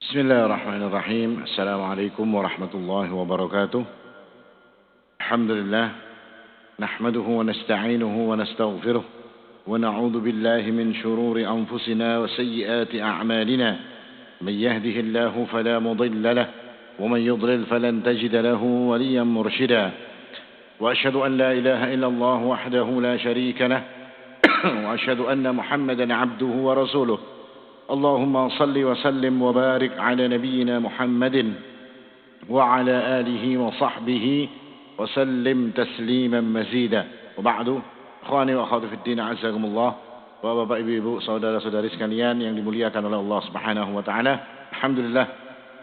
بسم الله الرحمن الرحيم. السلام عليكم ورحمة الله وبركاته. الحمد لله نحمده ونستعينه ونستغفره ونعوذ بالله من شرور أنفسنا وسيئات أعمالنا. من يهده الله فلا مضل له ومن يضلل فلن تجد له وليا مرشدا. وأشهد أن لا إله إلا الله وحده لا شريك له وأشهد أن محمدا عبده ورسوله. اللهم صل وسلم وبارك على نبينا محمد وعلى آله وصحبه وسلم تسليما مزيدا. وبعد ikhwani wa akhwati fid din azzakumullah, Bapak Ibu saudara-saudari sekalian yang dimuliakan oleh Allah Subhanahu wa taala. Alhamdulillah,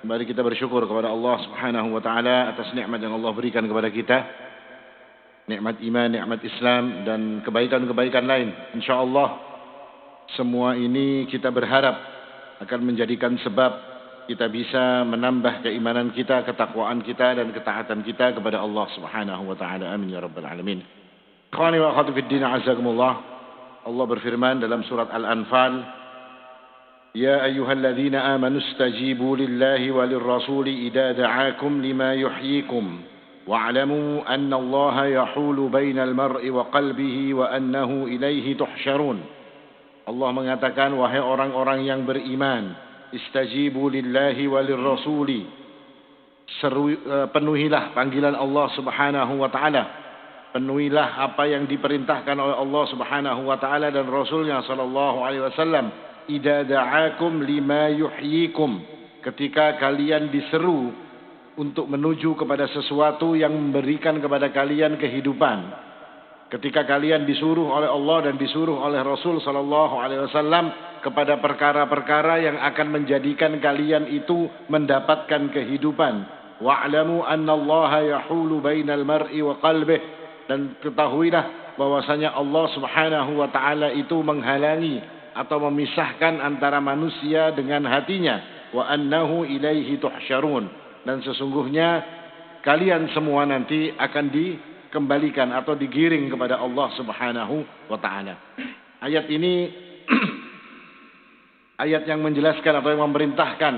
mari kita bersyukur kepada Allah Subhanahu wa taala atas nikmat yang Allah berikan kepada kita. Nikmat iman, nikmat Islam dan kebaikan-kebaikan lain. Insyaallah semua ini kita berharap akan menjadikan sebab kita bisa menambah keimanan kita, ketakwaan kita dan ketaatan kita kepada Allah Subhanahu wa taala. Amin ya rabbal alamin. Ikhwani wa akhwati fid din azakumullah. Allah berfirman dalam surat Al-Anfal, "Ya ayyuhalladzina amanu istajibu lillahi walir rasuli idza da'akum lima yuhyikum wa'lamu anna Allaha yahulu bainal mar'i wa qalbihi wa annahu ilaihi tuhsyarun." Allah mengatakan, wahai orang-orang yang beriman, istajibu lillahi walir rasuli, penuhilah panggilan Allah Subhanahu wa taala, penuhilah apa yang diperintahkan oleh Allah Subhanahu wa taala dan Rasulnya sallallahu alaihi wasallam. Idza da'akum lima yuhyikum, ketika kalian diseru untuk menuju kepada sesuatu yang memberikan kepada kalian kehidupan. Ketika kalian disuruh oleh Allah dan disuruh oleh Rasul sallallahu alaihi wasallam kepada perkara-perkara yang akan menjadikan kalian itu mendapatkan kehidupan. Wa'lamu annallaha yahulu bainal mar'i wa qalbih, dan ketahuilah bahwasanya Allah Subhanahu wa taala itu menghalangi atau memisahkan antara manusia dengan hatinya. Wa annahu ilaihi tuhsyarun, dan sesungguhnya kalian semua nanti akan dikembalikan atau digiring kepada Allah Subhanahu wa taala. Ayat ini ayat yang menjelaskan atau yang memerintahkan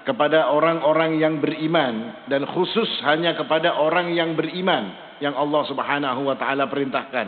kepada orang-orang yang beriman, dan khusus hanya kepada orang yang beriman yang Allah Subhanahu wa taala perintahkan.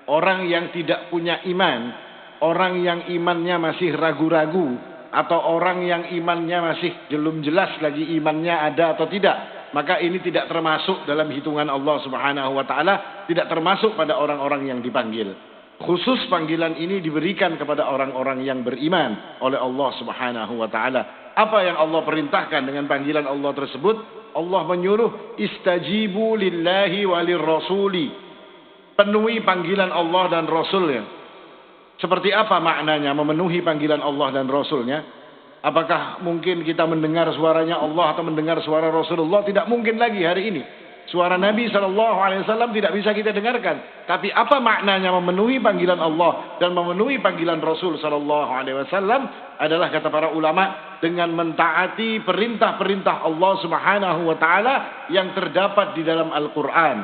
Orang yang tidak punya iman, orang yang imannya masih ragu-ragu, atau orang yang imannya masih belum jelas lagi imannya ada atau tidak, maka ini tidak termasuk dalam hitungan Allah Subhanahu wa taala, tidak termasuk pada orang-orang yang dipanggil. Khusus panggilan ini diberikan kepada orang-orang yang beriman oleh Allah Subhanahu wa taala. Apa yang Allah perintahkan dengan panggilan Allah tersebut? Allah menyuruh istajibu lillahi walir rasuli, penuhi panggilan Allah dan Rasulnya. Seperti apa maknanya memenuhi panggilan Allah dan Rasulnya? Apakah mungkin kita mendengar suaranya Allah atau mendengar suara Rasulullah? Tidak mungkin lagi hari ini. Suara Nabi SAW tidak bisa kita dengarkan. Tapi apa maknanya memenuhi panggilan Allah dan memenuhi panggilan Rasul SAW adalah, kata para ulama, dengan mentaati perintah-perintah Allah Subhanahu wa taala yang terdapat di dalam Al-Quran,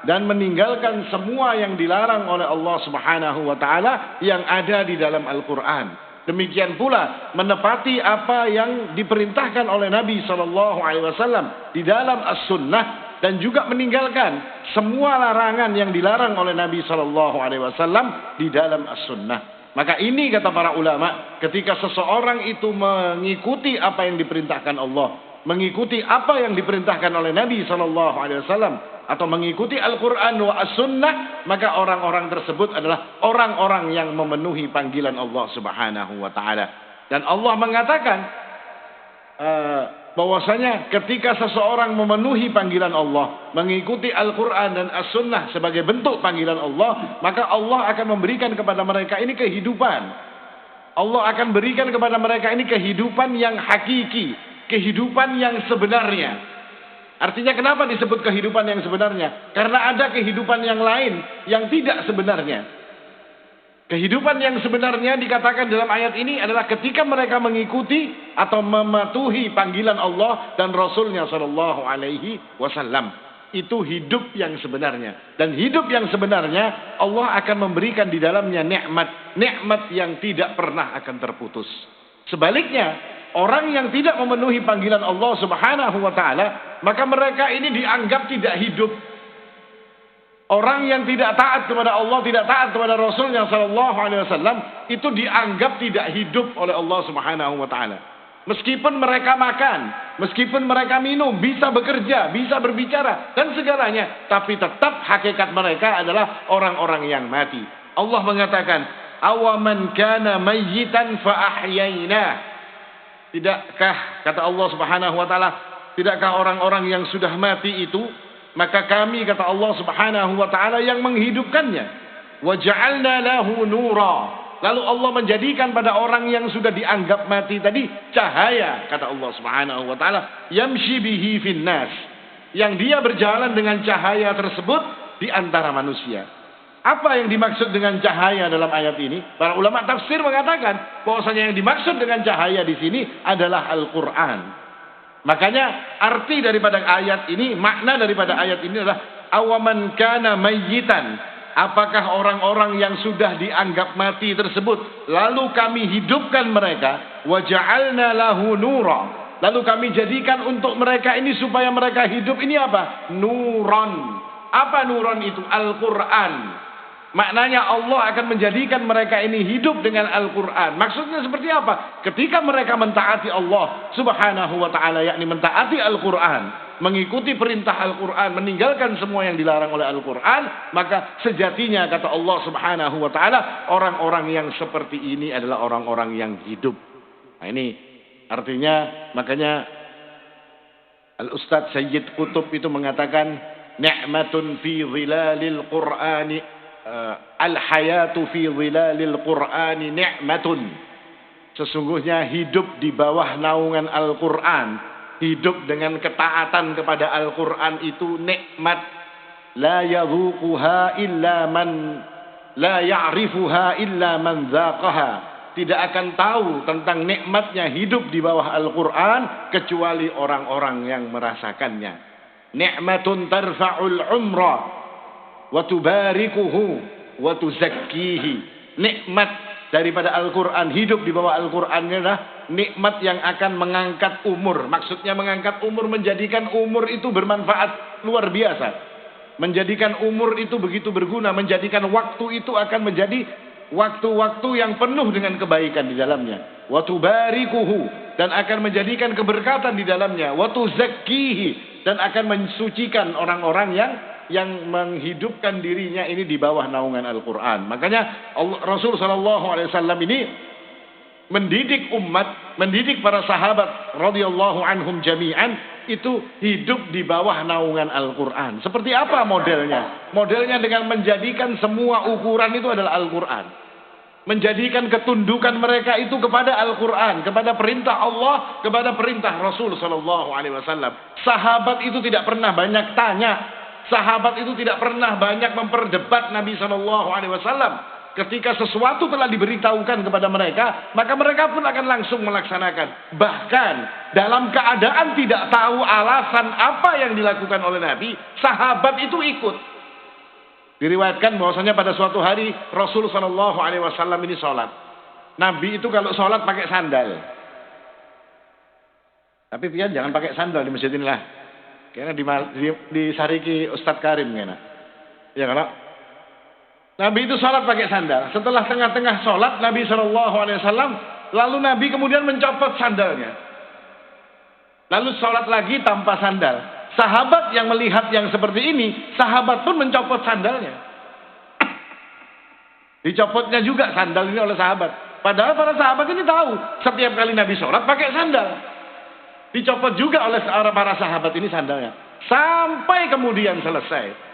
dan meninggalkan semua yang dilarang oleh Allah Subhanahu wa taala yang ada di dalam Al-Quran. Demikian pula menepati apa yang diperintahkan oleh Nabi SAW di dalam As-Sunnah, dan juga meninggalkan semua larangan yang dilarang oleh Nabi SAW di dalam As-Sunnah. Maka ini, kata para ulama, ketika seseorang itu mengikuti apa yang diperintahkan Allah, mengikuti apa yang diperintahkan oleh Nabi SAW, atau mengikuti Al-Quran wa As-Sunnah, maka orang-orang tersebut adalah orang-orang yang memenuhi panggilan Allah Subhanahu wa taala. Dan Allah mengatakan bahwasanya ketika seseorang memenuhi panggilan Allah, mengikuti Al-Quran dan As-Sunnah sebagai bentuk panggilan Allah, maka Allah akan memberikan kepada mereka ini kehidupan. Allah akan berikan kepada mereka ini kehidupan yang hakiki, kehidupan yang sebenarnya. Artinya kenapa disebut kehidupan yang sebenarnya? Karena ada kehidupan yang lain yang tidak sebenarnya. Kehidupan yang sebenarnya dikatakan dalam ayat ini adalah ketika mereka mengikuti atau mematuhi panggilan Allah dan Rasulnya Shallallahu Alaihi Wasallam. Itu hidup yang sebenarnya. Dan hidup yang sebenarnya Allah akan memberikan di dalamnya nikmat yang tidak pernah akan terputus. Sebaliknya, orang yang tidak memenuhi panggilan Allah Subhanahu wa taala, maka mereka ini dianggap tidak hidup. Orang yang tidak taat kepada Allah, tidak taat kepada Rasulnya sallallahu alaihi wasallam, itu dianggap tidak hidup oleh Allah Subhanahu wa taala. Meskipun mereka makan, meskipun mereka minum, bisa bekerja, bisa berbicara dan segalanya, tapi tetap hakikat mereka adalah orang-orang yang mati. Allah mengatakan, "Awaman kana mayyitan fa ahyaina." Tidakkah, kata Allah Subhanahu wa taala, tidakkah orang-orang yang sudah mati itu, maka kami, kata Allah Subhanahu wa taala, yang menghidupkannya. Wa ja'alna lahu nura. Lalu Allah menjadikan pada orang yang sudah dianggap mati tadi cahaya, kata Allah Subhanahu wa taala, yamshi bihi finnas, yang dia berjalan dengan cahaya tersebut di antara manusia. Apa yang dimaksud dengan cahaya dalam ayat ini? Para ulama tafsir mengatakan bahwasanya yang dimaksud dengan cahaya di sini adalah Al-Qur'an. Makanya arti daripada ayat ini, makna daripada ayat ini adalah awaman kana mayyitan. Apakah orang-orang yang sudah dianggap mati tersebut lalu kami hidupkan mereka, wa ja'alna lahu nura, lalu kami jadikan untuk mereka ini supaya mereka hidup ini apa? Nuron. Apa nuron itu? Al-Qur'an. Maknanya Allah akan menjadikan mereka ini hidup dengan Al-Quran. Maksudnya seperti apa? Ketika mereka mentaati Allah Subhanahu wa ta'ala, yakni mentaati Al-Quran, mengikuti perintah Al-Quran, meninggalkan semua yang dilarang oleh Al-Quran, maka sejatinya, kata Allah Subhanahu wa ta'ala, orang-orang yang seperti ini adalah orang-orang yang hidup. Nah ini artinya, makanya Al-Ustadz Sayyid Qutb itu mengatakan, ni'matun fi zilalil Qur'ani, al-hayatu fi zilalil Qur'ani ni'matun. Sesungguhnya hidup di bawah naungan Al-Quran, hidup dengan ketaatan kepada Al-Quran itu nikmat. La yadhuquha illa man la ya'rifuha illa man dzaqaha. Tidak akan tahu tentang nikmatnya hidup di bawah Al-Quran kecuali orang-orang yang merasakannya. Ni'matun tarfa'ul umra wa tubarikuhu wa tuzakkihi. Nikmat daripada Al-Quran, hidup di bawah Al-Quran adalah nikmat yang akan mengangkat umur. Maksudnya mengangkat umur, menjadikan umur itu bermanfaat luar biasa, menjadikan umur itu begitu berguna, menjadikan waktu itu akan menjadi waktu-waktu yang penuh dengan kebaikan di dalamnya. Wa tubarikuhu, dan akan menjadikan keberkatan di dalamnya. Wa tuzakkihi, dan akan mensucikan orang-orang yang menghidupkan dirinya ini di bawah naungan Al-Quran. Makanya Rasul sallallahu alaihi wasallam ini mendidik umat, mendidik para sahabat radhiyallahu anhum jami'an itu hidup di bawah naungan Al-Quran. Seperti apa modelnya? Modelnya dengan menjadikan semua ukuran itu adalah Al-Quran. Menjadikan ketundukan mereka itu kepada Al-Quran, kepada perintah Allah, kepada perintah Rasul sallallahu alaihi wasallam. Sahabat itu tidak pernah banyak tanya. Sahabat itu tidak pernah banyak memperdebat Nabi sallallahu alaihi wasallam. Ketika sesuatu telah diberitahukan kepada mereka, maka mereka pun akan langsung melaksanakan. Bahkan dalam keadaan tidak tahu alasan apa yang dilakukan oleh Nabi, sahabat itu ikut. Diriwayatkan bahwasanya pada suatu hari Rasul sallallahu alaihi wasallam ini sholat. Nabi itu kalau sholat pakai sandal. Tapi pian jangan pakai sandal di masjid inilah. Kayaknya di Sariki Ustadz Karim kayaknya. Ya kalau Nabi itu sholat pakai sandal. Setelah tengah-tengah sholat Nabi Shallallahu Alaihi Wasallam, lalu Nabi kemudian mencopot sandalnya. Lalu sholat lagi tanpa sandal. Sahabat yang melihat yang seperti ini, sahabat pun mencopot sandalnya. Dicopotnya juga sandal ini oleh sahabat. Padahal para sahabat ini tahu setiap kali Nabi sholat pakai sandal. Dicopot juga oleh para sahabat ini sandalnya. Sampai kemudian selesai.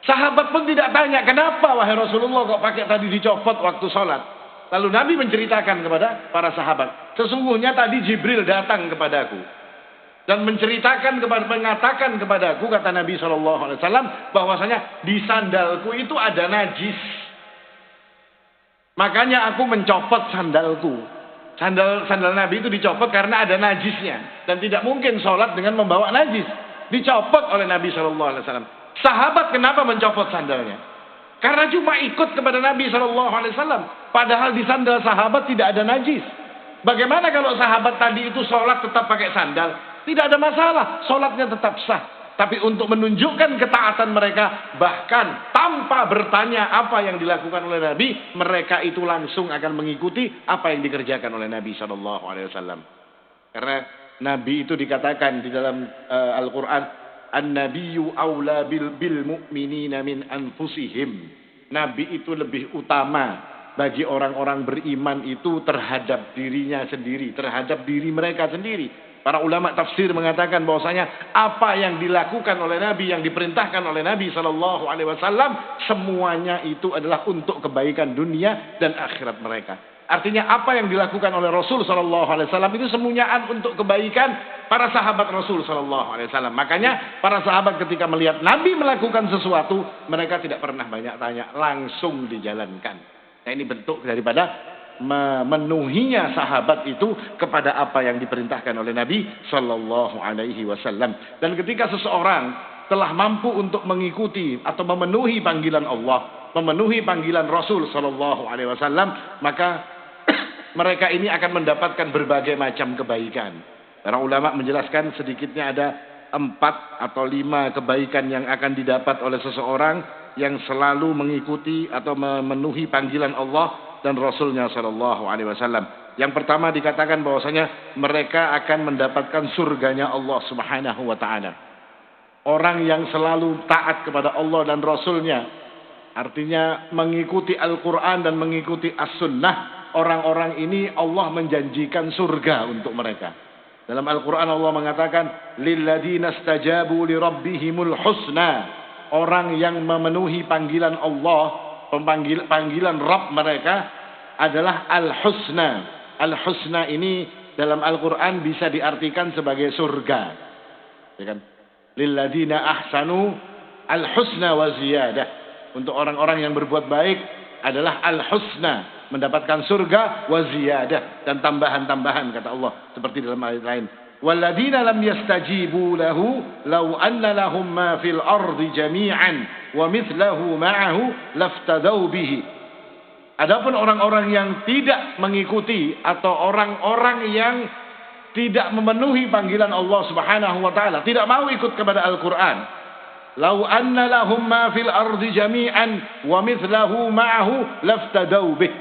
Sahabat pun tidak tanya, kenapa wahai Rasulullah kok pakai tadi dicopot waktu sholat. Lalu Nabi menceritakan kepada para sahabat. Sesungguhnya tadi Jibril datang kepadaku. Dan mengatakan kepadaku, kata Nabi SAW, bahwasanya di sandalku itu ada najis. Makanya aku mencopot sandalku. Sandal Nabi itu dicopot karena ada najisnya, dan tidak mungkin sholat dengan membawa najis. Dicopot oleh Nabi SAW. Sahabat kenapa mencopot sandalnya? Karena cuma ikut kepada Nabi SAW. Padahal di sandal sahabat tidak ada najis. Bagaimana kalau sahabat tadi itu sholat tetap pakai sandal? Tidak ada masalah, sholatnya tetap sah. Tapi untuk menunjukkan ketaatan mereka, bahkan tanpa bertanya apa yang dilakukan oleh Nabi, mereka itu langsung akan mengikuti apa yang dikerjakan oleh Nabi Shallallahu Alaihi Wasallam. Karena Nabi itu dikatakan di dalam Al-Quran, An-Nabiyyu awla bil mu'minina min anfusihim. Nabi itu lebih utama bagi orang-orang beriman itu terhadap dirinya sendiri, terhadap diri mereka sendiri. Para ulama tafsir mengatakan bahwasanya apa yang dilakukan oleh Nabi, yang diperintahkan oleh Nabi Shallallahu Alaihi Wasallam, semuanya itu adalah untuk kebaikan dunia dan akhirat mereka. Artinya apa yang dilakukan oleh Rasul Shallallahu Alaihi Wasallam itu semuanya untuk kebaikan para sahabat Rasul Shallallahu Alaihi Wasallam. Makanya para sahabat ketika melihat Nabi melakukan sesuatu, mereka tidak pernah banyak tanya, langsung dijalankan. Nah, ini bentuk daripada memenuhinya sahabat itu kepada apa yang diperintahkan oleh Nabi Sallallahu Alaihi Wasallam. Dan ketika seseorang telah mampu untuk mengikuti atau memenuhi panggilan Allah, memenuhi panggilan Rasul Sallallahu Alaihi Wasallam, maka mereka ini akan mendapatkan berbagai macam kebaikan. Para ulama menjelaskan sedikitnya ada 4 atau 5 kebaikan yang akan didapat oleh seseorang yang selalu mengikuti atau memenuhi panggilan Allah dan Rasulnya Shallallahu Alaihi Wasallam. Yang pertama dikatakan bahwasanya mereka akan mendapatkan surganya Allah Subhanahu Wa Taala. Orang yang selalu taat kepada Allah dan Rasulnya, artinya mengikuti Al-Quran dan mengikuti As-Sunnah, orang-orang ini Allah menjanjikan surga untuk mereka. Dalam Al-Quran Allah mengatakan, lilladzina stajabu li rabbihimul husna. Orang yang memenuhi panggilan Allah, panggilan Rabb mereka adalah Al-Husna. Al-Husna ini dalam Al-Quran bisa diartikan sebagai surga. Ya kan? Lilladzina ahsanu Al-Husna wa ziyadah. Untuk orang-orang yang berbuat baik adalah Al-Husna, mendapatkan surga wa ziyadah, dan tambahan-tambahan kata Allah seperti dalam ayat lain. Walladzina lam yastajibu lahu law anna lahum ma fil ardi jami'an wa mithlahu ma'ahu laftadau bihi. Adapun orang-orang yang tidak mengikuti atau orang-orang yang tidak memenuhi panggilan Allah Subhanahu wa taala, tidak mau ikut kepada Al-Qur'an. Law anna lahum ma fil ardi jami'an wa mithlahu ma'ahu laftadau bihi.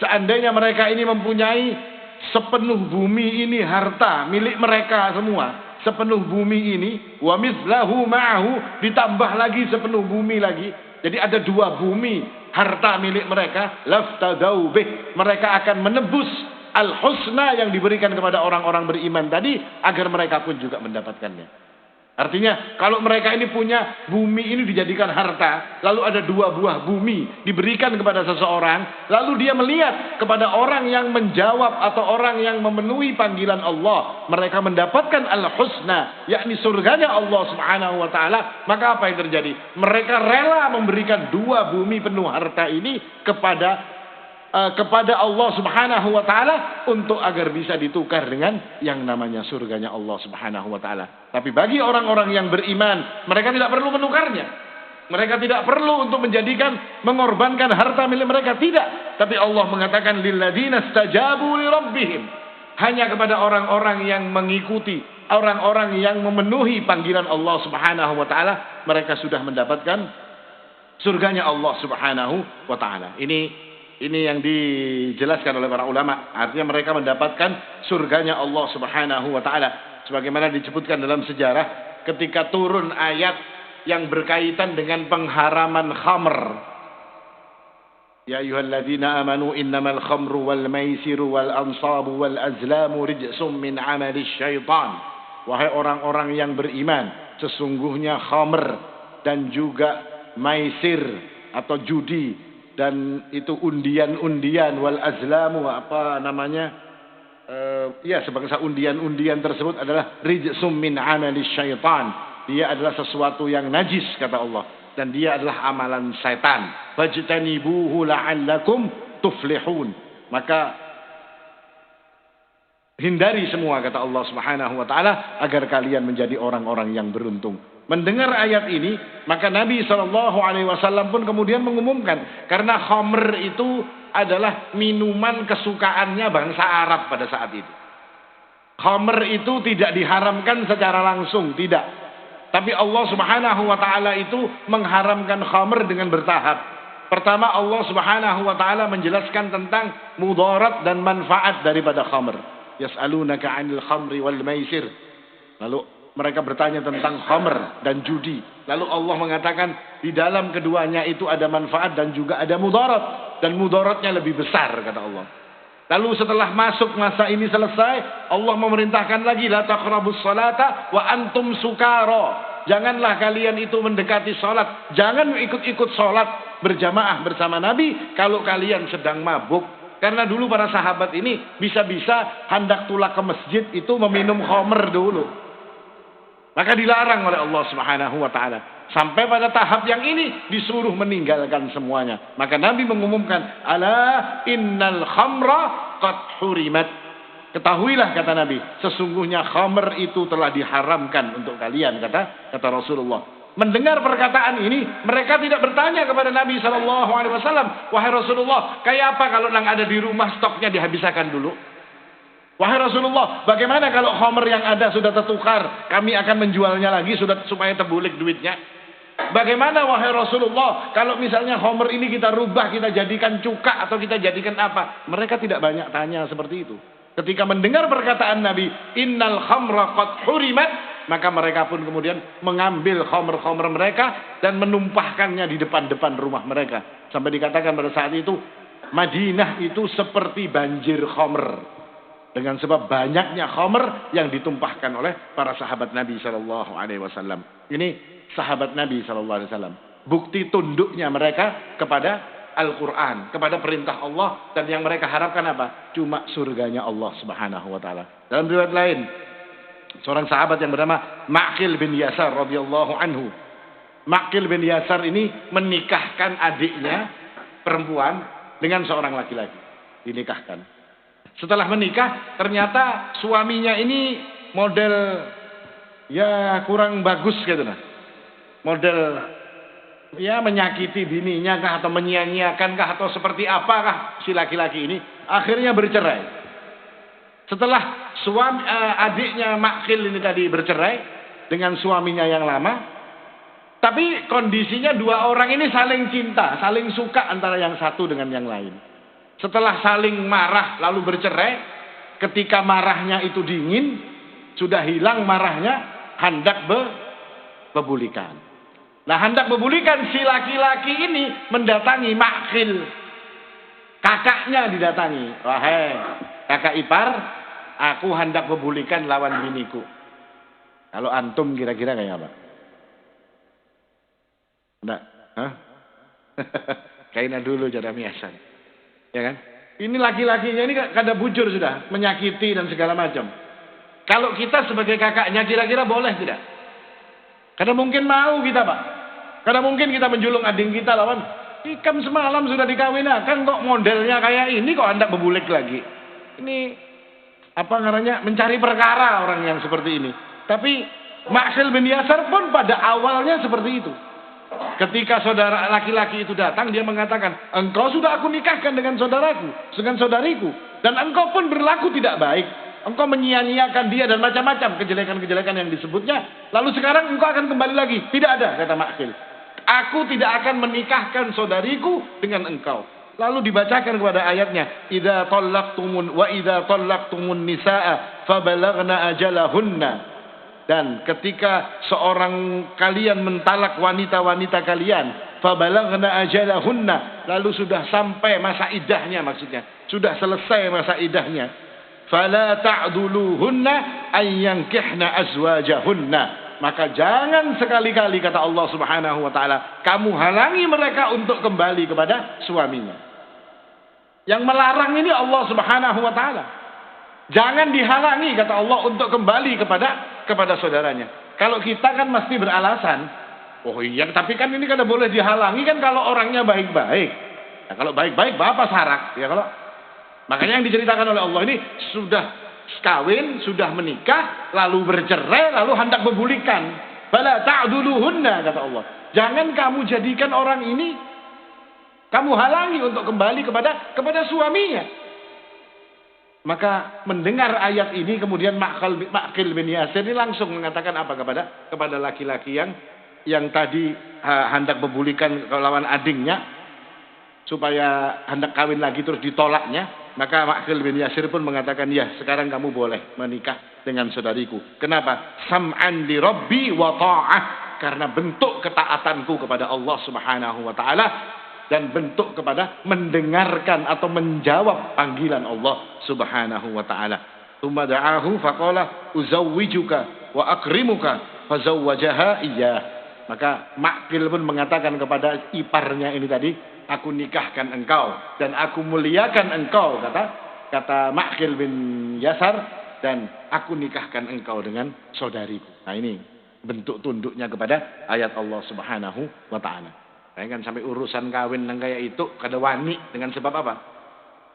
Seandainya mereka ini mempunyai sepenuh bumi ini harta milik mereka semua, sepenuh bumi ini, wa mithlahu ma'ahu, ditambah lagi sepenuh bumi lagi, jadi ada 2 bumi harta milik mereka, laftadau bih, mereka akan menebus al-husna yang diberikan kepada orang-orang beriman tadi agar mereka pun juga mendapatkannya. Artinya kalau mereka ini punya bumi ini dijadikan harta, lalu ada 2 buah bumi diberikan kepada seseorang, lalu dia melihat kepada orang yang menjawab atau orang yang memenuhi panggilan Allah, mereka mendapatkan al-husna, yakni surganya Allah Subhanahu wa taala, maka apa yang terjadi? Mereka rela memberikan 2 bumi penuh harta ini kepada Allah Subhanahu wa taala untuk agar bisa ditukar dengan yang namanya surganya Allah Subhanahu wa taala. Tapi bagi orang-orang yang beriman, mereka tidak perlu menukarnya. Mereka tidak perlu untuk mengorbankan harta milik mereka, tidak. Tapi Allah mengatakan lilladzina stajabu li rabbihim. Hanya kepada orang-orang yang mengikuti, orang-orang yang memenuhi panggilan Allah Subhanahu wa taala, mereka sudah mendapatkan surganya Allah Subhanahu wa taala. Ini yang dijelaskan oleh para ulama. Artinya mereka mendapatkan surganya Allah Subhanahu wa taala. Sebagaimana disebutkan dalam sejarah ketika turun ayat yang berkaitan dengan pengharaman khamr. Ya ayyuhalladzina amanu innamal khamru wal maisiru wal ansabu wal azlamu rijsum min amali syaitan. Wahai orang-orang yang beriman, sesungguhnya khamr dan juga maisir atau judi dan itu undian-undian wal azlamu apa namanya sebangsa undian-undian tersebut adalah rijsum min amali syaitan. Dia adalah sesuatu yang najis kata Allah, dan dia adalah amalan syaitan. Fajtanibuhu la'allakum tuflihun. Maka hindari semua kata Allah Subhanahu wa taala agar kalian menjadi orang-orang yang beruntung. Mendengar ayat ini, maka Nabi SAW pun kemudian mengumumkan, karena khamr itu adalah minuman kesukaannya bangsa Arab pada saat itu. Khamr itu tidak diharamkan secara langsung, tidak. Tapi Allah Subhanahu wa taala itu mengharamkan khamr dengan bertahap. Pertama, Allah Subhanahu wa taala menjelaskan tentang mudarat dan manfaat daripada khamr. Yas'alunaka 'anil khamri wal maisir. Lalu mereka bertanya tentang khamr dan judi. Lalu Allah mengatakan di dalam keduanya itu ada manfaat dan juga ada mudarat, dan mudaratnya lebih besar, kata Allah. Lalu setelah masuk masa ini selesai, Allah memerintahkan lagi, la taqrabus salata wa antum sukara. Janganlah kalian itu mendekati salat, jangan ikut-ikut salat berjamaah bersama Nabi kalau kalian sedang mabuk. Karena dulu para sahabat ini bisa-bisa hendak tulak ke masjid itu meminum khamr dulu. Maka dilarang oleh Allah Subhanahu wa taala. Sampai pada tahap yang ini disuruh meninggalkan semuanya. Maka Nabi mengumumkan, ala innal khamra qad hurimat. Ketahuilah, kata Nabi, sesungguhnya khamr itu telah diharamkan untuk kalian, kata Rasulullah. Mendengar perkataan ini, mereka tidak bertanya kepada Nabi SAW, wahai Rasulullah, kayak apa kalau nang ada di rumah stoknya dihabiskan dulu? Wahai Rasulullah, bagaimana kalau khamr yang ada sudah tertukar, kami akan menjualnya lagi supaya terbulik duitnya? Bagaimana wahai Rasulullah, kalau misalnya khamr ini kita rubah, kita jadikan cuka atau kita jadikan apa? Mereka tidak banyak tanya seperti itu. Ketika mendengar perkataan Nabi, innal khamra qad hurimat, maka mereka pun kemudian mengambil khamr-khamr mereka dan menumpahkannya di depan-depan rumah mereka. Sampai dikatakan pada saat itu, Madinah itu seperti banjir khamr. Dengan sebab banyaknya khamr yang ditumpahkan oleh para sahabat Nabi SAW. Ini sahabat Nabi SAW. Bukti tunduknya mereka kepada Al-Quran, kepada perintah Allah, dan yang mereka harapkan apa? Cuma surganya Allah Subhanahu wa taala. Dalam riwayat lain, seorang sahabat yang bernama Ma'qil bin Yasar radhiyallahu anhu. Ma'qil bin Yasar ini menikahkan adiknya perempuan dengan seorang laki-laki. Dinikahkan. Setelah menikah, ternyata suaminya ini model ya kurang bagus gitu nah. Model ya menyakiti bininya kah, atau menyia-nyiakan kah, atau seperti apakah si laki-laki ini, akhirnya bercerai. Setelah adiknya Ma'qil ini tadi bercerai dengan suaminya yang lama, tapi kondisinya dua orang ini saling cinta, saling suka antara yang satu dengan yang lain. Setelah saling marah lalu bercerai, ketika marahnya itu dingin, sudah hilang marahnya, hendak bebulikan. Nah, hendak bebulikan, si laki-laki ini mendatangi Ma'qil. Kakaknya didatangi. Wahai kakak ipar, aku hendak bebulikan lawan biniku. Kalau antum kira-kira kayak apa? Enggak? Hah? Kaina dulu jadi miasan. Ya kan? Ini laki-lakinya ini kada bujur sudah, menyakiti dan segala macam. Kalau kita sebagai kakaknya kira-kira boleh tidak? Karena mungkin mau kita, Pak. Karena mungkin kita menjulung adik kita lawan, ikam semalam sudah dikawinakan kok modelnya kayak ini, kok hendak bebulik lagi. Ini apa namanya, mencari perkara orang yang seperti ini. Tapi Ma'qil bin Yasar pun pada awalnya seperti itu. Ketika saudara laki-laki itu datang, dia mengatakan, engkau sudah aku nikahkan dengan saudaraku, dengan saudariku, dan engkau pun berlaku tidak baik. Engkau menyia-nyiakan dia dan macam-macam kejelekan-kejelekan yang disebutnya. Lalu sekarang engkau akan kembali lagi. Tidak ada, kata Ma'qil. Aku tidak akan menikahkan saudariku dengan engkau. Lalu dibacakan kepada ayatnya, idza talaqtumun nisaa fabalaghna ajalahunna. Dan ketika seorang kalian mentalak wanita-wanita kalian, fabalaghna ajalahunna, lalu sudah sampai masa iddahnya, maksudnya sudah selesai masa iddahnya, fala ta'duluhunna ayyankihna azwajahunna, maka jangan sekali-kali, kata Allah Subhanahu wa taala, kamu halangi mereka untuk kembali kepada suaminya. Yang melarang ini Allah Subhanahu wa taala. Jangan dihalangi, kata Allah, untuk kembali kepada saudaranya. Kalau kita kan mesti beralasan, oh iya, tapi kan ini kan boleh dihalangi kan kalau orangnya baik-baik. Nah, kalau baik-baik bapak sarak, ya kalau. Makanya yang diceritakan oleh Allah ini sudah kawin, sudah menikah, lalu bercerai, lalu hendak bebulikan. Fala ta'duluhunna, kata Allah. Jangan kamu jadikan orang ini, kamu halangi untuk kembali kepada suaminya. Maka mendengar ayat ini kemudian Ma'qil bin Yasir ini langsung mengatakan apa kepada laki-laki yang tadi hendak membulikan lawan adingnya supaya hendak kawin lagi terus ditolaknya. Maka Ma'qil bin Yasir pun mengatakan, ya sekarang kamu boleh menikah dengan saudariku. Kenapa? Sam'an li rabbi wa ta'ah. Karena bentuk ketaatanku kepada Allah subhanahu wa ta'ala. Dan bentuk kepada mendengarkan atau menjawab panggilan Allah subhanahu wa ta'ala. Tsumma da'ahu faqala uzawwijuka wa akrimuka fazawwajaha iyyah. Maka Ma'qil pun mengatakan kepada iparnya ini tadi, aku nikahkan engkau dan aku muliakan engkau, kata Ma'qil bin Yasar, dan aku nikahkan engkau dengan saudariku. Nah ini bentuk tunduknya kepada ayat Allah subhanahu wa ta'ala. Kan sampai urusan kawin yang kayak itu kada wani dengan sebab apa?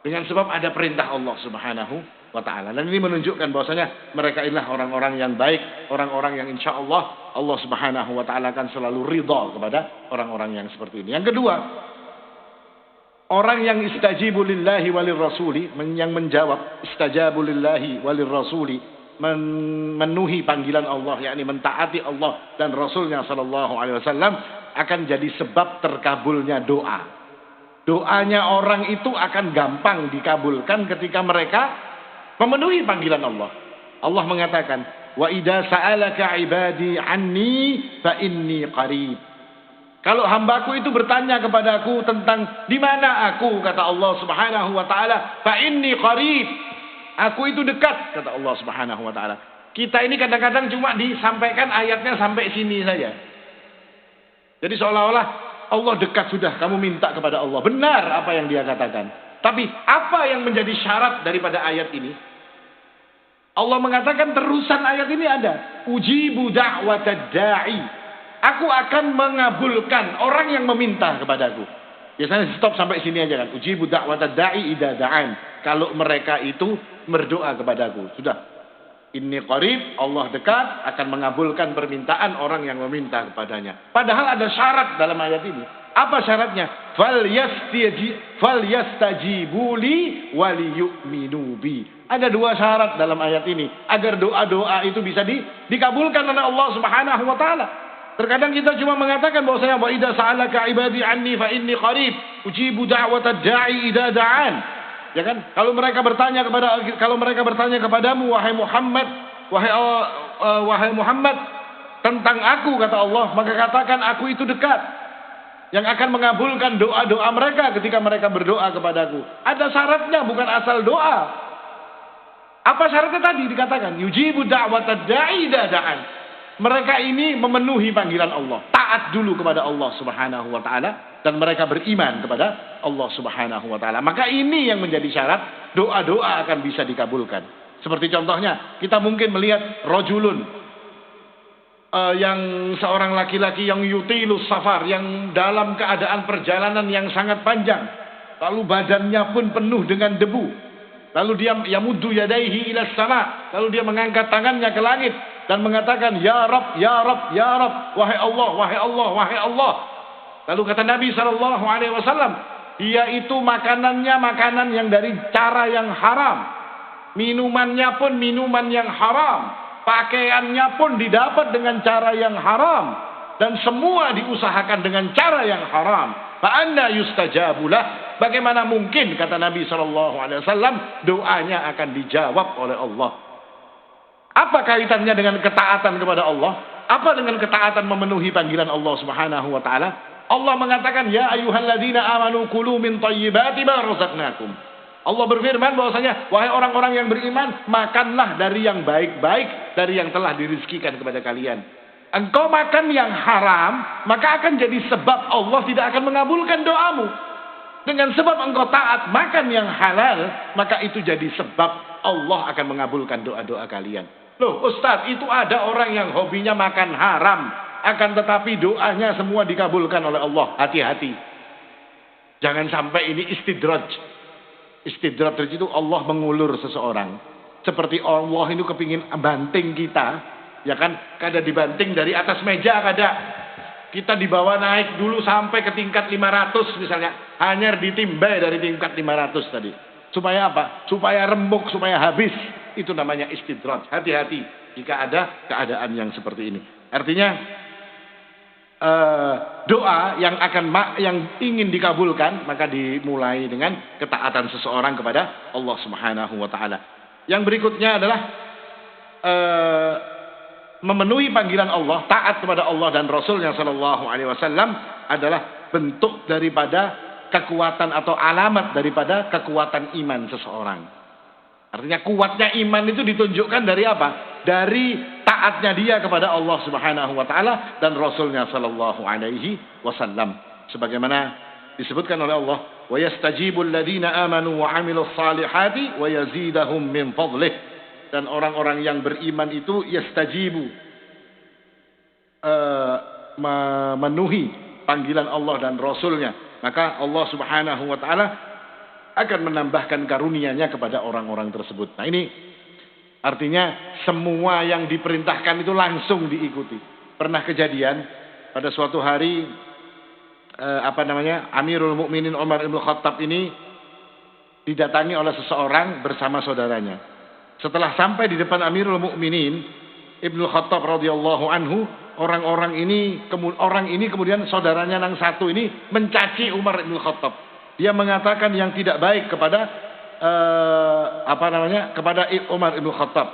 Dengan sebab ada perintah Allah subhanahu wa ta'ala. Dan ini menunjukkan bahwasanya mereka inilah orang-orang yang baik, orang-orang yang insya Allah Allah subhanahu wa ta'ala akan selalu ridha kepada orang-orang yang seperti ini. Yang kedua, orang yang istajibu lillahi walir rasuli, yang menjawab istajabu lillahi walir rasuli, memenuhi panggilan Allah, yakni mentaati Allah dan Rasulnya sallallahu alaihi wasallam, akan jadi sebab terkabulnya doa. Doanya orang itu akan gampang dikabulkan ketika mereka memenuhi panggilan Allah. Allah mengatakan, wa idza sa'alaka ibadi anni fa inni qarib. Kalau hambaku itu bertanya kepadaku tentang di mana aku, kata Allah subhanahu wa ta'ala, fa inni qarib. Aku itu dekat, kata Allah subhanahu wa ta'ala. Kita ini kadang-kadang cuma disampaikan ayatnya sampai sini saja. Jadi seolah-olah Allah dekat sudah, kamu minta kepada Allah. Benar apa yang dia katakan. Tapi apa yang menjadi syarat daripada ayat ini? Allah mengatakan terusan ayat ini ada. Ujibu da'watad da'i. Aku akan mengabulkan orang yang meminta kepadaku. Biasanya stop sampai sini aja kan. Ujibu da'watad da'i idza da'an. Kalau mereka itu berdoa kepadaku. Sudah. Inni qarib, Allah dekat, akan mengabulkan permintaan orang yang meminta kepadanya. Padahal ada syarat dalam ayat ini. Apa syaratnya? Falyastajibu li waliyu'minu bi. Ada dua syarat dalam ayat ini agar doa-doa itu bisa dikabulkan oleh Allah Subhanahu wa taala. Terkadang kita cuma mengatakan bahwasanya wa idza sa'alaka ibadi anni fa inni qarib, ujibu da'watad da'i idza da'an. Ya kan? Kalau mereka bertanya kepadamu wahai Muhammad tentang aku, kata Allah, maka katakan aku itu dekat, yang akan mengabulkan doa-doa mereka ketika mereka berdoa kepadaku. Ada syaratnya, bukan asal doa. Apa syaratnya tadi dikatakan? Yujibu da'watad da'i dada'an. Mereka ini memenuhi panggilan Allah, taat dulu kepada Allah Subhanahu wa taala, dan mereka beriman kepada Allah Subhanahu wa taala. Maka ini yang menjadi syarat doa-doa akan bisa dikabulkan. Seperti contohnya, kita mungkin melihat rajulun yang seorang laki-laki yang yutilus safar, yang dalam keadaan perjalanan yang sangat panjang, lalu badannya pun penuh dengan debu. Lalu dia yamuddu yadaihi ila sama, lalu dia mengangkat tangannya ke langit dan mengatakan, ya Rabb, ya Rabb, ya Rabb, wahai Allah, wahai Allah, wahai Allah. Lalu kata Nabi SAW, dia itu makanannya makanan yang dari cara yang haram, minumannya pun minuman yang haram, pakaiannya pun didapat dengan cara yang haram, dan semua diusahakan dengan cara yang haram. Fa'anna yustajabulah. Bagaimana mungkin, kata Nabi SAW, doanya akan dijawab oleh Allah. Apa kaitannya dengan ketaatan kepada Allah? Apa dengan ketaatan memenuhi panggilan Allah Subhanahu wa taala? Allah mengatakan, ya ayyuhalladzina amanu kulu min thayyibati ma razaqnakum. Allah berfirman bahwasanya, wahai orang-orang yang beriman, makanlah dari yang baik-baik, dari yang telah dirizkikan kepada kalian. Engkau makan yang haram, maka akan jadi sebab Allah tidak akan mengabulkan doamu. Dengan sebab engkau taat makan yang halal, maka itu jadi sebab Allah akan mengabulkan doa-doa kalian. Loh Ustaz, itu ada orang yang hobinya makan haram, akan tetapi doanya semua dikabulkan oleh Allah. Hati-hati. Jangan sampai ini istidraj. Istidraj itu Allah mengulur seseorang. Seperti Allah itu kepingin banting kita, Ya kan, kada dibanting dari atas meja kada. Kita dibawa naik dulu sampai ke tingkat 500 misalnya. Hanya ditimbai dari tingkat 500 tadi. Supaya apa? Supaya remuk, supaya habis. Itu namanya istidraj. Hati-hati jika ada keadaan yang seperti ini. Artinya doa yang ingin dikabulkan maka dimulai dengan ketaatan seseorang kepada Allah Subhanahu wa taala. Yang berikutnya adalah memenuhi panggilan Allah, taat kepada Allah dan Rasulnya Shallallahu Alaihi Wasallam adalah bentuk daripada kekuatan atau alamat daripada kekuatan iman seseorang. Artinya kuatnya iman itu ditunjukkan dari apa? Dari taatnya dia kepada Allah Subhanahu Wa Taala dan Rasulnya Shallallahu Alaihi Wasallam. Sebagaimana disebutkan oleh Allah, wa yastajibul ladzina amanu wa amilus salihati wa yazidahum min fadlih. Dan orang-orang yang beriman itu yastajibu, memenuhi panggilan Allah dan Rasulnya. Maka Allah Subhanahu wa ta'ala akan menambahkan karunia-Nya kepada orang-orang tersebut. Nah ini artinya semua yang diperintahkan itu langsung diikuti. Pernah kejadian pada suatu hari Amirul Mukminin Umar bin Khattab ini didatangi oleh seseorang bersama saudaranya. Setelah sampai di depan Amirul Mukminin Ibnu Khattab radhiyallahu anhu, orang ini kemudian saudaranya yang satu ini mencaci Umar Ibnu Khattab. Dia mengatakan yang tidak baik kepada kepada Umar Ibnu Khattab.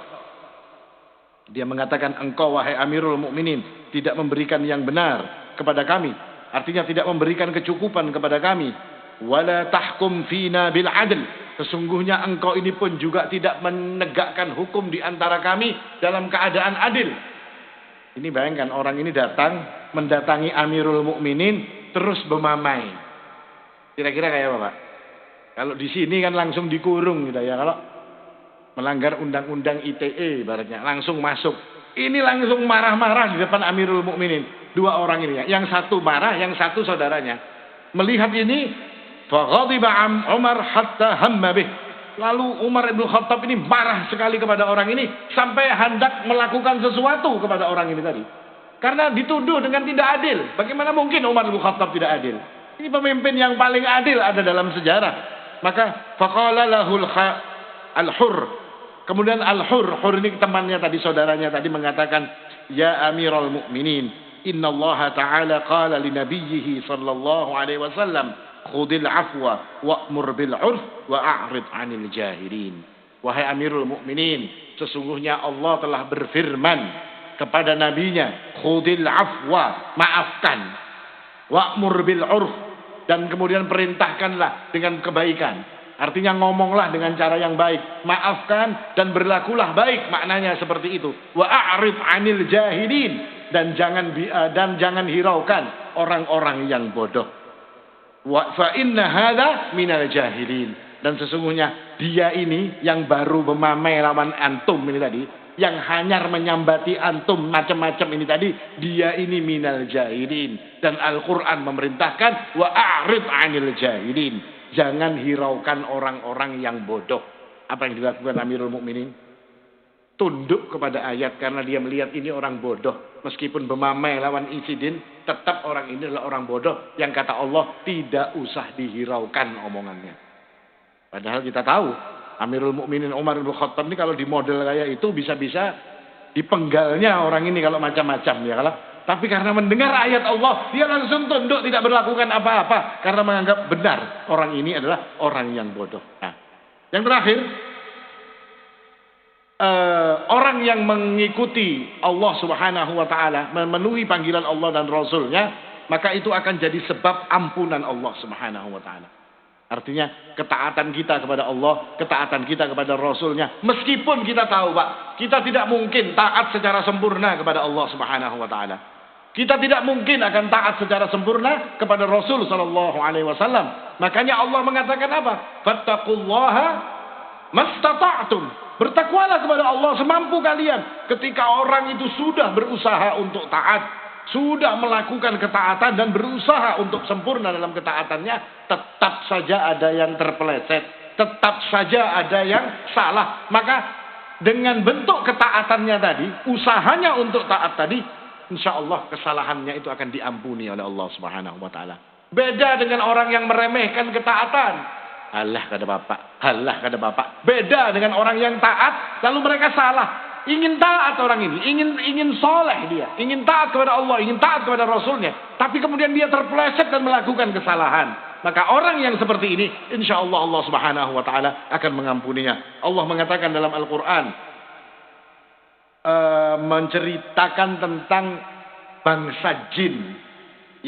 Dia mengatakan, engkau wahai Amirul Mukminin tidak memberikan yang benar kepada kami. Artinya tidak memberikan kecukupan kepada kami. Wala tahkum fina bil adl. Sesungguhnya engkau ini pun juga tidak menegakkan hukum di antara kami dalam keadaan adil. Ini bayangkan, orang ini datang mendatangi Amirul Mukminin terus bermamai. Kira-kira kayak apa, Pak? Kalau di sini kan langsung dikurung gitu ya. Kalau melanggar undang-undang ITE ibaratnya langsung masuk. Ini langsung marah-marah di depan Amirul Mukminin. Dua orang ini ya. Yang satu marah, yang satu saudaranya. Melihat ini, faghadiba Umar hatta hamma bih. Lalu Umar bin Khattab ini marah sekali kepada orang ini sampai hendak melakukan sesuatu kepada orang ini tadi. Karena dituduh dengan tidak adil. Bagaimana mungkin Umar bin Khattab tidak adil? Ini pemimpin yang paling adil ada dalam sejarah. Maka faqala lahul al-Hurr. Kemudian al-Hurr ini temannya tadi, saudaranya tadi mengatakan, ya Amirul Mukminin, innallaha ta'ala qala li nabiyhi sallallahu alaihi wasallam, khudil afwa wa'mur bil 'urf wa a'rid 'anil jahilin. Wahai Amirul Mukminin, sesungguhnya Allah telah berfirman kepada nabinya, khudil afwa, maafkan, wa'mur bil 'urf, dan kemudian perintahkanlah dengan kebaikan. Artinya ngomonglah dengan cara yang baik, maafkan dan berlakulah baik, maknanya seperti itu. Wa a'rid 'anil jahilin, dan jangan hiraukan orang-orang yang bodoh. Fa inna hadza minal jahilin, dan sesungguhnya dia ini yang baru memamai lawan antum ini tadi, yang hanyar menyambati antum macam-macam ini tadi, dia ini minal jahilin. Dan Al-Qur'an memerintahkan wa a'rid 'anil jahilin, jangan hiraukan orang-orang yang bodoh. Apa yang dilakukan Amirul Mukminin? Tunduk kepada ayat karena dia melihat ini orang bodoh. Meskipun bermamai lawan insiden, tetap orang ini adalah orang bodoh yang kata Allah tidak usah dihiraukan omongannya. Padahal kita tahu Amirul Mukminin Umar bin Khattab ini kalau di model kayak itu bisa-bisa dipenggalnya orang ini kalau macam-macam ya. Tapi karena mendengar ayat Allah, dia langsung tunduk, tidak berlakukan apa-apa karena menganggap benar orang ini adalah orang yang bodoh. Nah, yang terakhir, orang yang mengikuti Allah Subhanahu wa taala, memenuhi panggilan Allah dan Rasulnya, maka itu akan jadi sebab ampunan Allah Subhanahu wa taala. Artinya ketaatan kita kepada Allah, ketaatan kita kepada Rasulnya, meskipun kita tahu Pak, kita tidak mungkin taat secara sempurna kepada Allah Subhanahu wa taala. Kita tidak mungkin akan taat secara sempurna kepada Rasul sallallahu alaihi wasallam. Makanya Allah mengatakan apa? Fattaqullaha mastata'tum. Bertakwalah kepada Allah semampu kalian. Ketika orang itu sudah berusaha untuk taat, sudah melakukan ketaatan dan berusaha untuk sempurna dalam ketaatannya, tetap saja ada yang terpeleset, tetap saja ada yang salah. Maka dengan bentuk ketaatannya tadi, usahanya untuk taat tadi, insya Allah kesalahannya itu akan diampuni oleh Allah Subhanahu wa taala. Beda dengan orang yang meremehkan ketaatan. Halah kata bapak, halah kata bapak. Beda dengan orang yang taat lalu mereka salah. Ingin taat orang ini, ingin soleh dia, ingin taat kepada Allah, ingin taat kepada Rasulnya, tapi kemudian dia terpeleset dan melakukan kesalahan. Maka orang yang seperti ini, insya Allah Allah Subhanahu wa taala akan mengampuninya. Allah mengatakan dalam Al-Quran, menceritakan tentang bangsa jin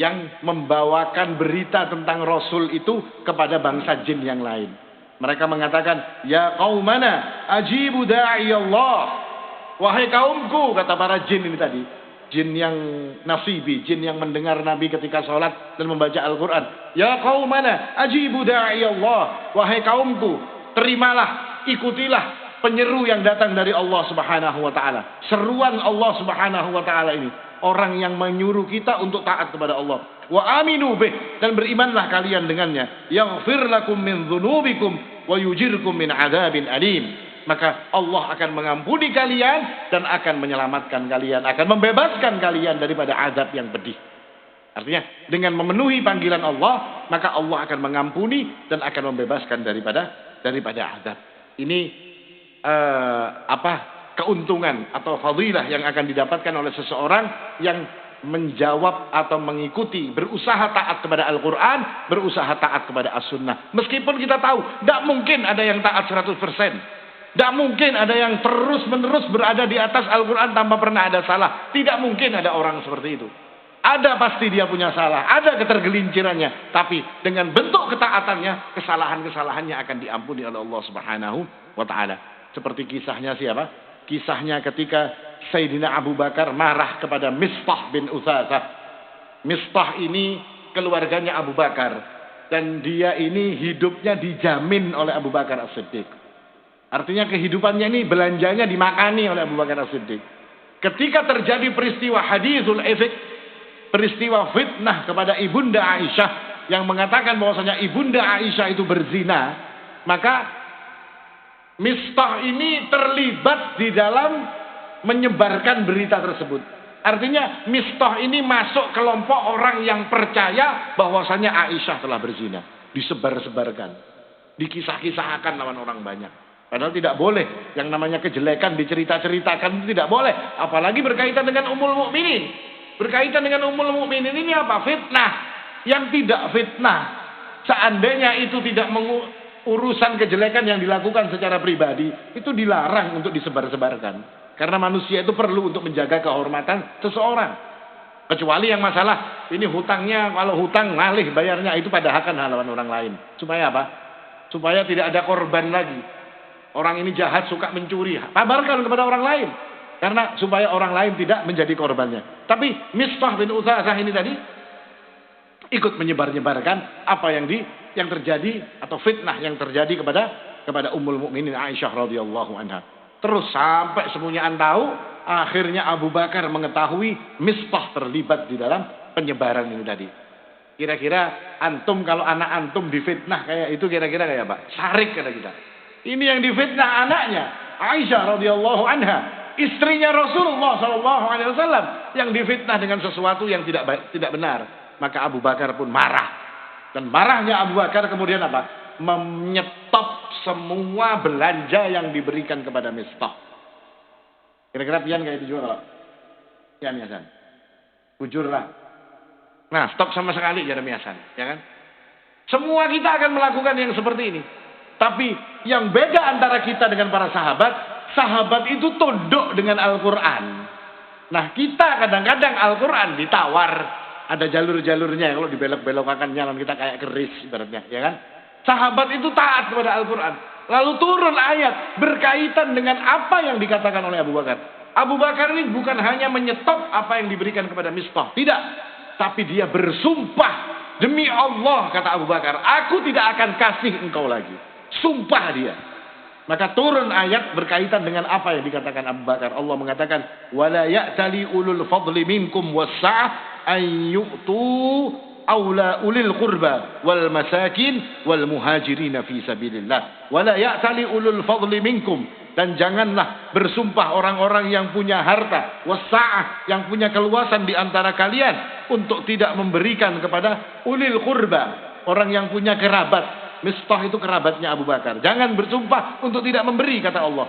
yang membawakan berita tentang Rasul itu kepada bangsa jin yang lain. Mereka mengatakan, ya qaumana ajibu da'i Allah. Wahai kaumku, kata para jin ini tadi. Jin yang nasibi, jin yang mendengar Nabi ketika sholat dan membaca Al-Quran. Ya qaumana ajibu da'i Allah. Wahai kaumku, terimalah, ikutilah penyeru yang datang dari Allah Subhanahu wa ta'ala. Seruan Allah Subhanahu wa ta'ala ini. Orang yang menyuruh kita untuk taat kepada Allah. Wa aminu bih, dan berimanlah kalian dengannya. Yaghfir lakum min dzunubikum wa yujirkum min adzabin alim. Maka Allah akan mengampuni kalian dan akan menyelamatkan kalian, akan membebaskan kalian daripada azab yang pedih. Artinya dengan memenuhi panggilan Allah, maka Allah akan mengampuni dan akan membebaskan daripada azab. Ini keuntungan atau fadilah yang akan didapatkan oleh seseorang yang menjawab atau mengikuti, berusaha taat kepada Al-Quran, berusaha taat kepada As-Sunnah. Meskipun kita tahu tidak mungkin ada yang taat 100%. Tidak mungkin ada yang terus-menerus berada di atas Al-Quran tanpa pernah ada salah. Tidak mungkin ada orang seperti itu. Ada pasti dia punya salah. Ada ketergelincirannya. Tapi dengan bentuk ketaatannya, kesalahan-kesalahannya akan diampuni oleh Allah Subhanahu wa ta'ala. Seperti kisahnya siapa? Kisahnya ketika Sayyidina Abu Bakar marah kepada Mistah bin Utsasah. Mistah ini keluarganya Abu Bakar. Dan dia ini hidupnya dijamin oleh Abu Bakar As-Siddiq. Artinya kehidupannya ini belanjanya dimakani oleh Abu Bakar As-Siddiq. Ketika terjadi peristiwa hadithul ifk, peristiwa fitnah kepada Ibunda Aisyah yang mengatakan bahwasanya Ibunda Aisyah itu berzina, maka Mistah ini terlibat di dalam menyebarkan berita tersebut. Artinya Mistah ini masuk kelompok orang yang percaya bahwasanya Aisyah telah berzina. Disebar-sebarkan, dikisah-kisahkan lawan orang banyak. Padahal tidak boleh. Yang namanya kejelekan dicerita-ceritakan itu tidak boleh. Apalagi berkaitan dengan Ummul Mukminin. Berkaitan dengan Ummul Mukminin ini apa? Fitnah. Yang tidak fitnah, seandainya itu tidak urusan kejelekan yang dilakukan secara pribadi, itu dilarang untuk disebar-sebarkan. Karena manusia itu perlu untuk menjaga kehormatan seseorang. Kecuali yang masalah, ini hutangnya, kalau hutang ngalih bayarnya, itu pada hakan halaman orang lain. Supaya apa? Supaya tidak ada korban lagi. Orang ini jahat, suka mencuri, kabarkan kepada orang lain. Karena supaya orang lain tidak menjadi korbannya. Tapi Mistah bin Utsasah ini tadi ikut menyebar-nyebarkan apa yang terjadi atau fitnah yang terjadi kepada Ummul Mukminin Aisyah radhiyallahu anha. Terus sampai semuanya tahu, akhirnya Abu Bakar mengetahui Mistah terlibat di dalam penyebaran ini tadi. Kira-kira antum kalau anak antum difitnah kayak itu kira-kira kayak apa? Sarik kata kita. Ini yang difitnah anaknya Aisyah radhiyallahu anha, istrinya Rasulullah sallallahu alaihi wasallam, yang difitnah dengan sesuatu yang tidak benar. Maka Abu Bakar pun marah. Dan marahnya Abu Bakar kemudian apa? Menyetop semua belanja yang diberikan kepada Mistah. Kira-kira pian kayak itu juga, pian ya San? Jujur lah. Nah, stop sama sekali ya Miasan, ya kan? Semua kita akan melakukan yang seperti ini. Tapi yang beda antara kita dengan para sahabat, sahabat itu tunduk dengan Al-Quran. Nah, kita kadang-kadang Al-Quran ditawar, ada jalur-jalurnya. Kalau dibelok-belokkan jalan kita kayak keris ibaratnya, ya kan? Sahabat itu taat kepada Al-Quran. Lalu turun ayat berkaitan dengan apa yang dikatakan oleh Abu Bakar. Abu Bakar ini bukan hanya menyetop apa yang diberikan kepada Mistah, tidak. Tapi dia bersumpah, demi Allah kata Abu Bakar, aku tidak akan kasih engkau lagi. Sumpah dia. Maka turun ayat berkaitan dengan apa yang dikatakan Abu Bakar. Allah mengatakan, wala ya'tali ulul fadli minkum was-sa'ah an yu'tu aula ulil qurba wal masakin wal muhajirin fi sabilillah. Wala ya'tali ulul fadli minkum. dan janganlah bersumpah orang-orang yang punya harta, wasa'ah, yang punya keluasan di antara kalian untuk tidak memberikan kepada ulil qurba, orang yang punya kerabat. Mistah itu kerabatnya Abu Bakar. Jangan bersumpah untuk tidak memberi, kata Allah.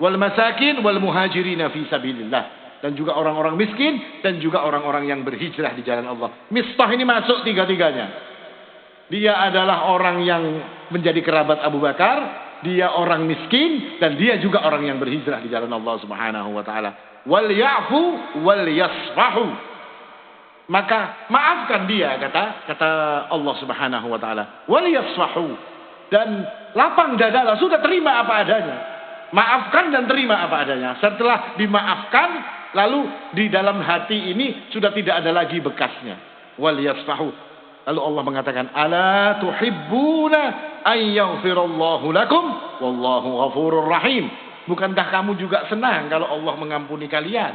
Wal masakin wal muhajirina fi sabilillah, dan juga orang-orang miskin dan juga orang-orang yang berhijrah di jalan Allah. Mistah ini masuk tiga-tiganya. Dia adalah orang yang menjadi kerabat Abu Bakar, dia orang miskin, dan dia juga orang yang berhijrah di jalan Allah Subhanahu wa taala. Wal ya'fu wal yasfahu. Maka maafkan dia, kata Allah Subhanahu wa taala. Wal yasfahu, dan lapang dadalah, sudah terima apa adanya. Maafkan dan terima apa adanya. Setelah dimaafkan, lalu di dalam hati ini sudah tidak ada lagi bekasnya. Wal yasfahu. Lalu Allah mengatakan, ala tuhibbuna ay yaghfirallahu lakum wallahu ghafurur rahim. Bukankah kamu juga senang kalau Allah mengampuni kalian?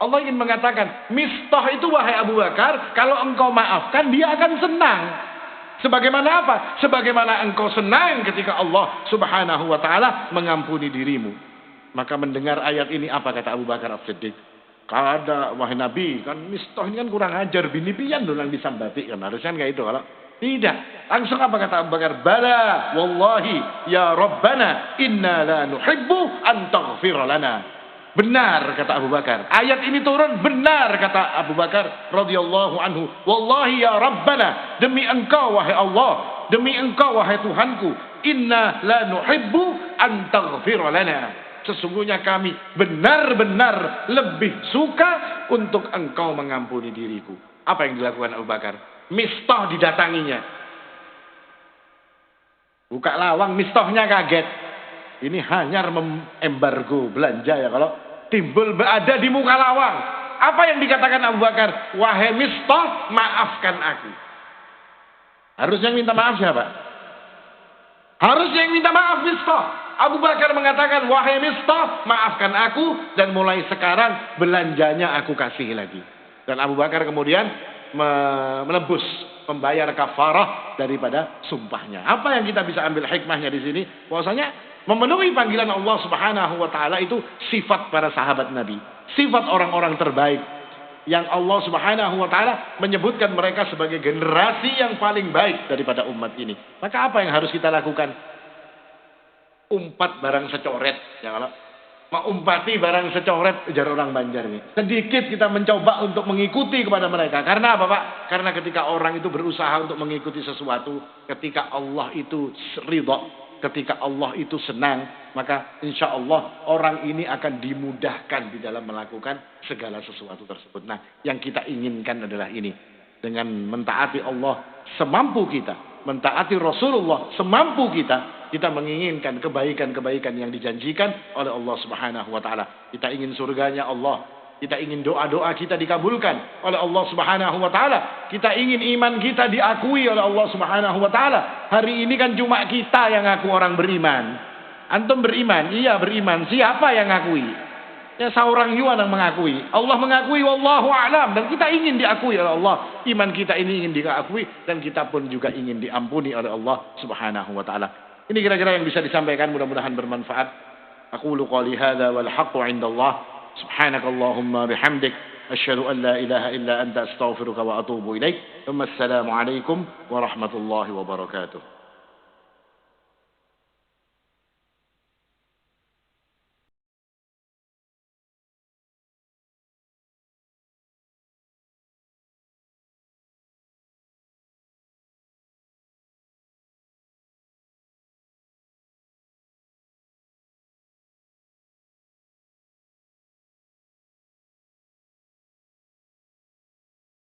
Allah ingin mengatakan, Mistah itu wahai Abu Bakar, kalau engkau maafkan dia akan senang. Sebagaimana apa? Sebagaimana engkau senang ketika Allah Subhanahu wa taala mengampuni dirimu. Maka mendengar ayat ini, apa kata Abu Bakar As-Siddiq? Kada, wahai Nabi, kan Mistah ini kan kurang ajar, bini pian dong yang disambati, kan harusnya kayak itu. Kalau tidak, langsung apa kata Abu Bakar? Bala wallahi ya Rabbana inna la nuhibbu an taghfir lana. Benar, kata Abu Bakar. Ayat ini turun, benar, kata Abu Bakar radhiyallahu anhu. Wallahi ya Rabbana, demi engkau wahai Allah, demi engkau wahai Tuhanku, inna la nuhibbu an taghfir lana. Sesungguhnya kami benar-benar lebih suka untuk engkau mengampuni diriku. Apa yang dilakukan Abu Bakar? Mistah didatanginya. Buka lawang, Mistahnya kaget. Ini hanya embargo belanja ya, kalau timbul berada di muka lawang. Apa yang dikatakan Abu Bakar? Wahai Mistah, maafkan aku. Harusnya yang minta maaf siapa? Harusnya yang minta maaf Mistah. Abu Bakar mengatakan, wahai Mistah, maafkan aku, dan mulai sekarang belanjanya aku kasih lagi. Dan Abu Bakar kemudian menebus, membayar kafarah daripada sumpahnya. Apa yang kita bisa ambil hikmahnya di sini? Bahwasanya memenuhi panggilan Allah Subhanahu wa taala itu sifat para sahabat Nabi, sifat orang-orang terbaik yang Allah Subhanahu wa taala menyebutkan mereka sebagai generasi yang paling baik daripada umat ini. Maka apa yang harus kita lakukan? Umpat barang secoret. Ya, kalau mau umpati barang secoret, ujar orang Banjar nih. Sedikit kita mencoba untuk mengikuti kepada mereka. Karena apa, Pak? Karena ketika orang itu berusaha untuk mengikuti sesuatu, ketika Allah itu ridha, ketika Allah itu senang, maka insya Allah orang ini akan dimudahkan di dalam melakukan segala sesuatu tersebut. Nah, yang kita inginkan adalah ini. Dengan mentaati Allah semampu kita, mentaati Rasulullah semampu kita, kita menginginkan kebaikan-kebaikan yang dijanjikan oleh Allah Subhanahu wa taala. Kita ingin surganya Allah. Kita ingin doa-doa kita dikabulkan oleh Allah Subhanahu wa taala. Kita ingin iman kita diakui oleh Allah Subhanahu wa taala. Hari ini kan cuma kita yang ngaku orang beriman. Antum beriman? Iya beriman. Siapa yang ngakui? Ya seorang yuan yang mengakui. Allah mengakui, wallahu a'lam, dan kita ingin diakui oleh Allah. Iman kita ini ingin diakui, dan kita pun juga ingin diampuni oleh Allah Subhanahu wa taala. Ini kira-kira yang bisa disampaikan, mudah-mudahan bermanfaat. Aqulu qouli hadza wal haqqu 'indallah. Subhanakallahumma bihamdik asyhadu an la ilaha illa anta astaghfiruka wa atubu ilaik. Assalamu alaikum warahmatullahi wabarakatuh.